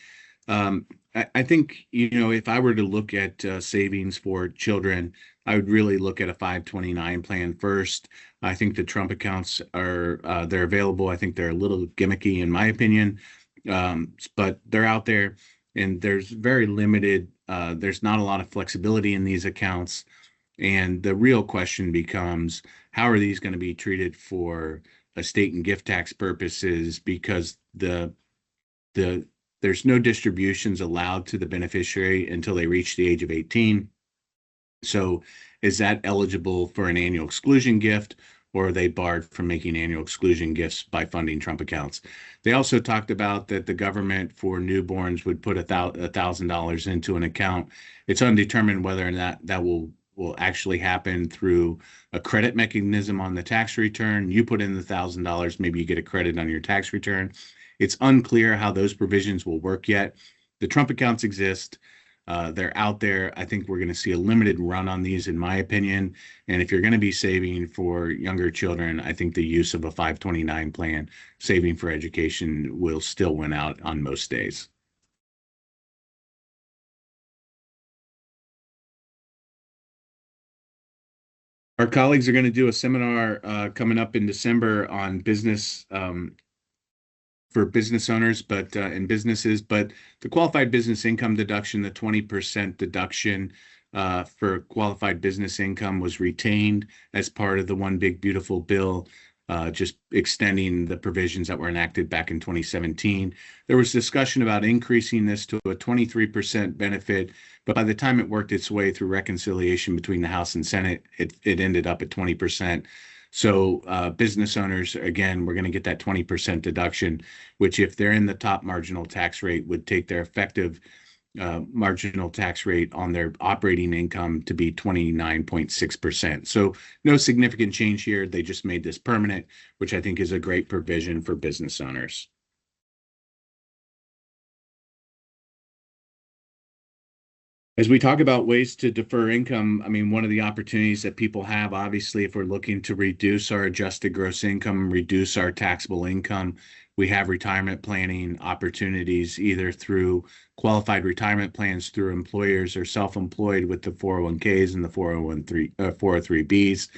I think, if I were to look at savings for children, I would really look at a 529 plan first. I think the Trump accounts are they're available. I think they're a little gimmicky in my opinion, but they're out there, and there's very limited. There's not a lot of flexibility in these accounts, and the real question becomes, how are these going to be treated for estate and gift tax purposes? Because there's no distributions allowed to the beneficiary until they reach the age of 18. So is that eligible for an annual exclusion gift, or are they barred from making annual exclusion gifts by funding Trump accounts? They also talked about that the government for newborns would put $1,000 into an account. It's undetermined whether or not that will actually happen through a credit mechanism on the tax return. You put in the $1,000, maybe you get a credit on your tax return. It's unclear how those provisions will work yet. The Trump accounts exist. They're out there. I think we're going to see a limited run on these, in my opinion. And if you're going to be saving for younger children, I think the use of a 529 plan, saving for education, will still win out on most days. Our colleagues are going to do a seminar coming up in December on business for business owners, but and businesses. But the qualified business income deduction, the 20% deduction for qualified business income, was retained as part of the one big beautiful bill, just extending the provisions that were enacted back in 2017. There was discussion about increasing this to a 23% benefit, but by the time it worked its way through reconciliation between the House and Senate, it ended up at 20%. So business owners, again, we're going to get that 20% deduction, which, if they're in the top marginal tax rate, would take their effective marginal tax rate on their operating income to be 29.6%. So no significant change here. They just made this permanent, which I think is a great provision for business owners. As we talk about ways to defer income, I mean, one of the opportunities that people have, obviously, if we're looking to reduce our adjusted gross income, reduce our taxable income, we have retirement planning opportunities, either through qualified retirement plans through employers or self-employed with the 401ks and the 403bs.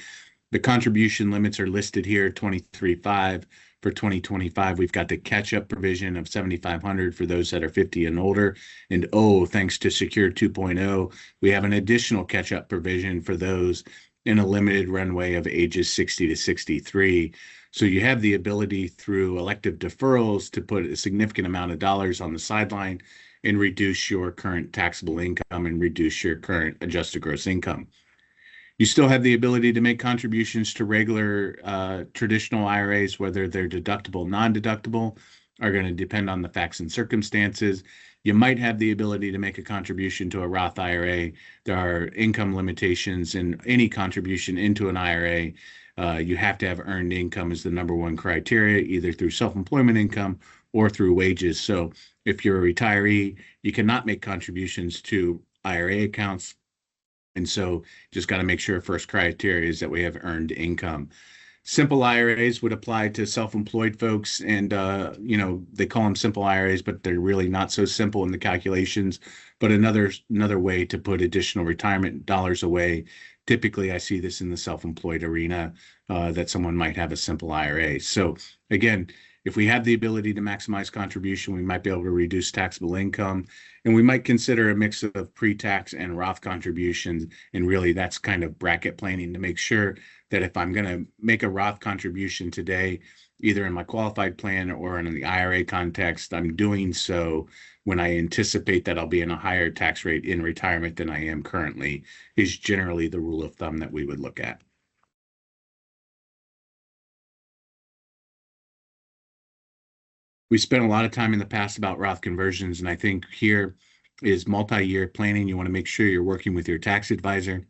The contribution limits are listed here, 23.5. For 2025, we've got the catch-up provision of 7,500 for those that are 50 and older. And thanks to Secure 2.0, we have an additional catch-up provision for those in a limited runway of ages 60 to 63. So you have the ability through elective deferrals to put a significant amount of dollars on the sideline and reduce your current taxable income and reduce your current adjusted gross income. You still have the ability to make contributions to regular traditional IRAs, whether they're deductible, non-deductible, are going to depend on the facts and circumstances. You might have the ability to make a contribution to a Roth IRA. There are income limitations in any contribution into an IRA. You have to have earned income as the number one criteria, either through self-employment income or through wages. So if you're a retiree, you cannot make contributions to IRA accounts. And so just got to make sure first criteria is that we have earned income. Simple IRAs would apply to self-employed folks, and they call them simple IRAs, but they're really not so simple in the calculations. But another way to put additional retirement dollars away. Typically, I see this in the self-employed arena, that someone might have a simple IRA. So again, if we have the ability to maximize contribution, we might be able to reduce taxable income, and we might consider a mix of pre-tax and Roth contributions. And really, that's kind of bracket planning to make sure that if I'm going to make a Roth contribution today, either in my qualified plan or in the IRA context, I'm doing so when I anticipate that I'll be in a higher tax rate in retirement than I am currently, is generally the rule of thumb that we would look at. We spent a lot of time in the past about Roth conversions, and I think here is multi-year planning. You want to make sure you're working with your tax advisor.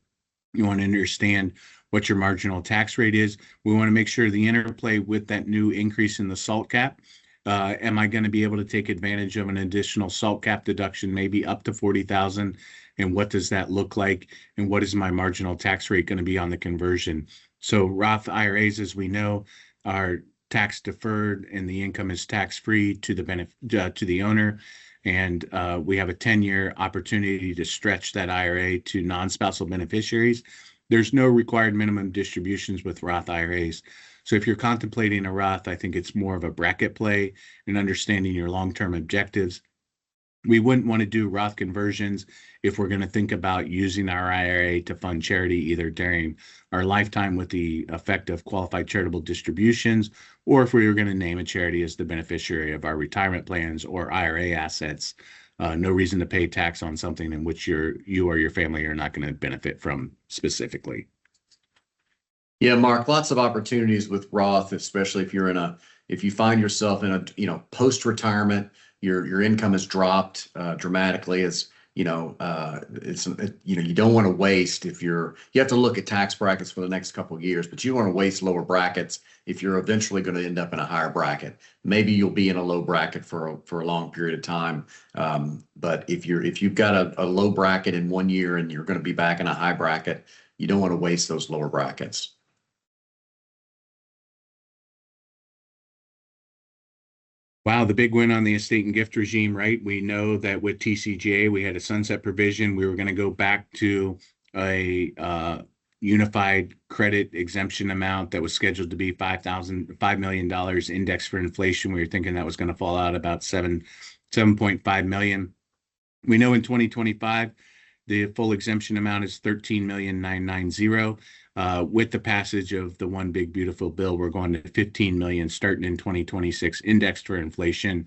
You want to understand what your marginal tax rate is. We want to make sure the interplay with that new increase in the SALT cap. Am I going to be able to take advantage of an additional SALT cap deduction, maybe up to $40,000? And what does that look like? And what is my marginal tax rate going to be on the conversion? So Roth IRAs, as we know, are tax deferred, and the income is tax free to the owner. And we have a 10-year opportunity to stretch that IRA to non-spousal beneficiaries. There's no required minimum distributions with Roth IRAs. So if you're contemplating a Roth, I think it's more of a bracket play and understanding your long-term objectives. We wouldn't want to do Roth conversions if we're going to think about using our IRA to fund charity either during our lifetime with the effect of qualified charitable distributions, or if we were going to name a charity as the beneficiary of our retirement plans or IRA assets. No reason to pay tax on something in which you or your family are not going to benefit from specifically. Yeah, Mark, lots of opportunities with Roth, especially if you find yourself in a, post-retirement, your income has dropped dramatically. You don't want to waste you have to look at tax brackets for the next couple of years, but you don't want to waste lower brackets if you're eventually going to end up in a higher bracket. Maybe you'll be in a low bracket for a long period of time. But if you've got a low bracket in 1 year and you're going to be back in a high bracket, you don't want to waste those lower brackets. Wow, the big win on the estate and gift regime, right? We know that with TCJA, we had a sunset provision. We were going to go back to a unified credit exemption amount that was scheduled to be $5 million indexed for inflation. We were thinking that was going to fall out about $7.5 million. We know in 2025, the full exemption amount is $13,990,000. With the passage of the One Big Beautiful Bill, we're going to $15 million starting in 2026, indexed for inflation.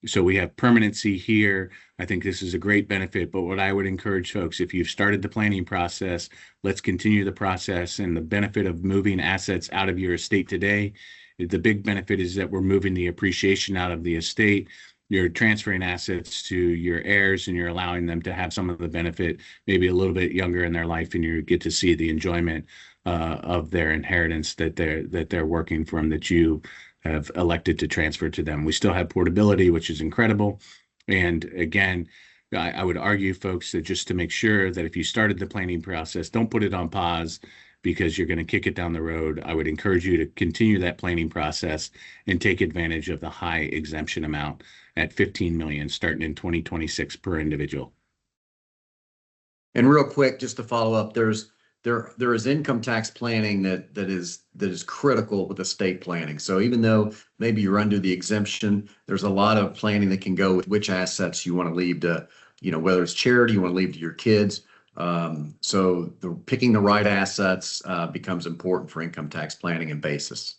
So we have permanency here. I think this is a great benefit. But what I would encourage folks, if you've started the planning process, let's continue the process. And the benefit of moving assets out of your estate today, the big benefit is that we're moving the appreciation out of the estate. You're transferring assets to your heirs, and you're allowing them to have some of the benefit maybe a little bit younger in their life, and you get to see the enjoyment of their inheritance that they're working from, that you have elected to transfer to them. We still have portability, which is incredible. And again, I would argue, folks, that just to make sure that if you started the planning process, don't put it on pause because you're going to kick it down the road. I would encourage you to continue that planning process and take advantage of the high exemption amount at $15 million starting in 2026 per individual. And real quick, just to follow up, there is income tax planning that is critical with estate planning. So even though maybe you're under the exemption, there's a lot of planning that can go with which assets you want to leave to, whether it's charity, you want to leave to your kids. So picking the right assets becomes important for income tax planning and basis.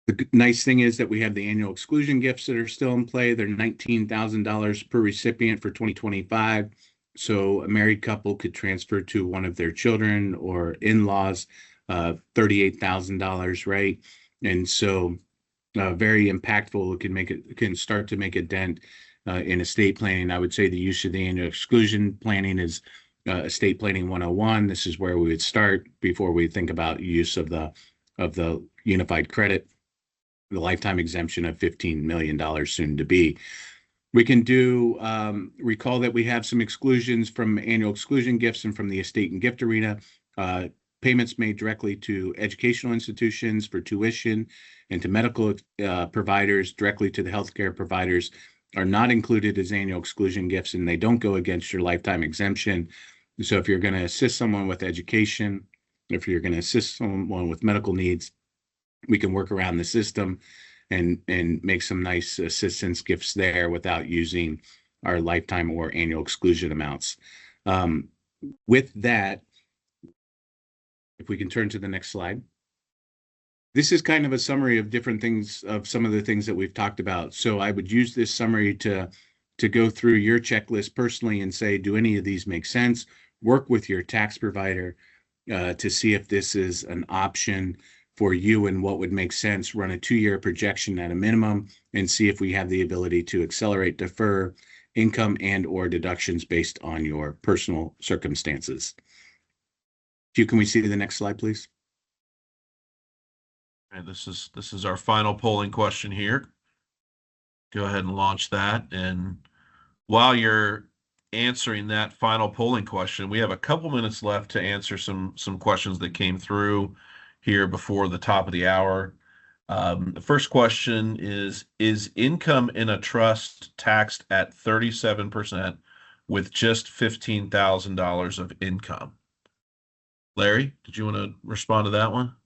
The nice thing is that we have the annual exclusion gifts that are still in play. They're $19,000 per recipient for 2025. So a married couple could transfer to one of their children or in-laws $38,000, right? And so very impactful. It can start to make a dent in estate planning. I would say the use of the annual exclusion planning is estate planning 101. This is where we would start before we think about use of the unified credit, the lifetime exemption of $15 million soon to be. We can recall that we have some exclusions from annual exclusion gifts and from the estate and gift arena. Payments made directly to educational institutions for tuition and to medical providers, directly to the healthcare providers, are not included as annual exclusion gifts, and they don't go against your lifetime exemption. So if you're going to assist someone with education, if you're going to assist someone with medical needs, we can work around the system and make some nice assistance gifts there without using our lifetime or annual exclusion amounts. with that, if we can turn to the next slide. This is kind of a summary of different things, of some of the things that we've talked about. So I would use this summary to go through your checklist personally and say, do any of these make sense? Work with your tax provider to see if this is an option for you and what would make sense. Run a 2-year projection at a minimum and see if we have the ability to accelerate, defer income and or deductions based on your personal circumstances. Can we see the next slide, please? And this is our final polling question here. Go ahead and launch that. And while you're answering that final polling question, we have a couple minutes left to answer some questions that came through here before the top of the hour. The first question is income in a trust taxed at 37% with just $15,000 of income? Larry, did you want to respond to that one?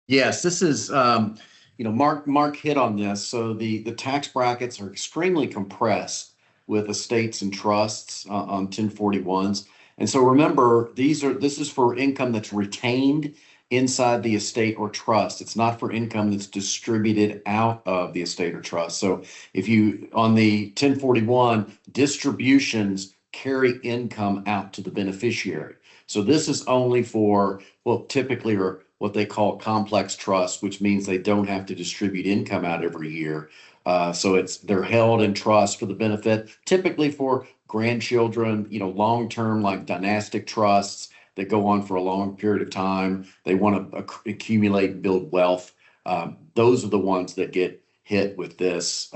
Yes, this is, Mark hit on this. So the tax brackets are extremely compressed with estates and trusts on 1041s. And so remember, this is for income that's retained inside the estate or trust. It's not for income that's distributed out of the estate or trust. So if you, on the 1041, distributions carry income out to the beneficiary. So this is only for, well, typically are what they call complex trust, which means they don't have to distribute income out every year. So they're held in trust for the benefit, typically for grandchildren, long-term like dynastic trusts that go on for a long period of time. They want to accumulate and build wealth. Those are the ones that get hit with this.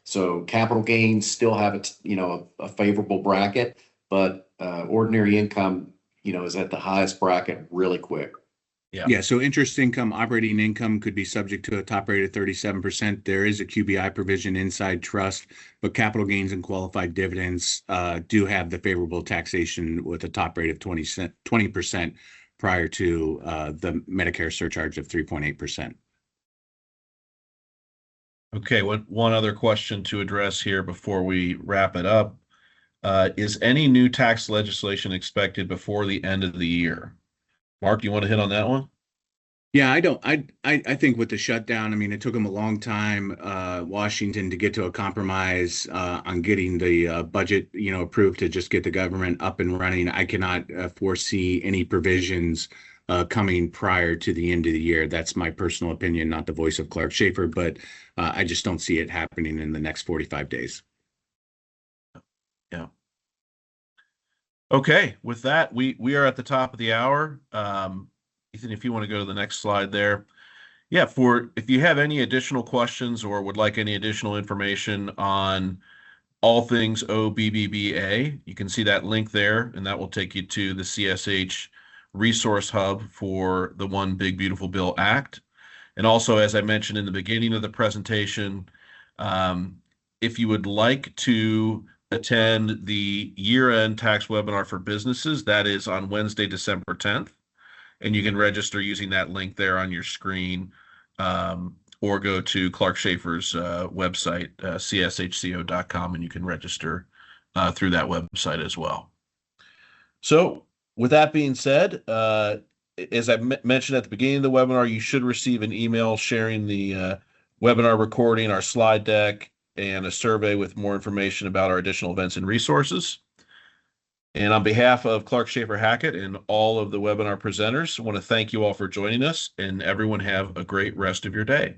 So capital gains still have a favorable bracket, but ordinary income, is at the highest bracket really quick. Yeah. So interest income, operating income could be subject to a top rate of 37%. There is a QBI provision inside trust, but capital gains and qualified dividends do have the favorable taxation with a top rate of 20% prior to the Medicare surcharge of 3.8%. Okay, one other question to address here before we wrap it up. Is any new tax legislation expected before the end of the year? Mark, you want to hit on that one? Yeah, I think with the shutdown, I mean, it took them a long time, Washington, to get to a compromise on getting the budget, approved to just get the government up and running. I cannot foresee any provisions coming prior to the end of the year. That's my personal opinion, not the voice of Clark Schaefer, but I just don't see it happening in the next 45 days. Yeah. Okay, with that, we are at the top of the hour. Ethan, if you want to go to the next slide there. Yeah, if you have any additional questions or would like any additional information on all things OBBBA, you can see that link there, and that will take you to the CSH resource hub for the One Big Beautiful Bill Act. And also, as I mentioned in the beginning of the presentation, if you would like to attend the year-end tax webinar for businesses, that is on Wednesday, December 10th. And you can register using that link there on your screen, or go to Clark Schaefer's website, cshco.com, and you can register through that website as well. So with that being said, as I mentioned at the beginning of the webinar, you should receive an email sharing the webinar recording, our slide deck, and a survey with more information about our additional events and resources. And on behalf of Clark Schaefer Hackett and all of the webinar presenters, I want to thank you all for joining us, and everyone have a great rest of your day.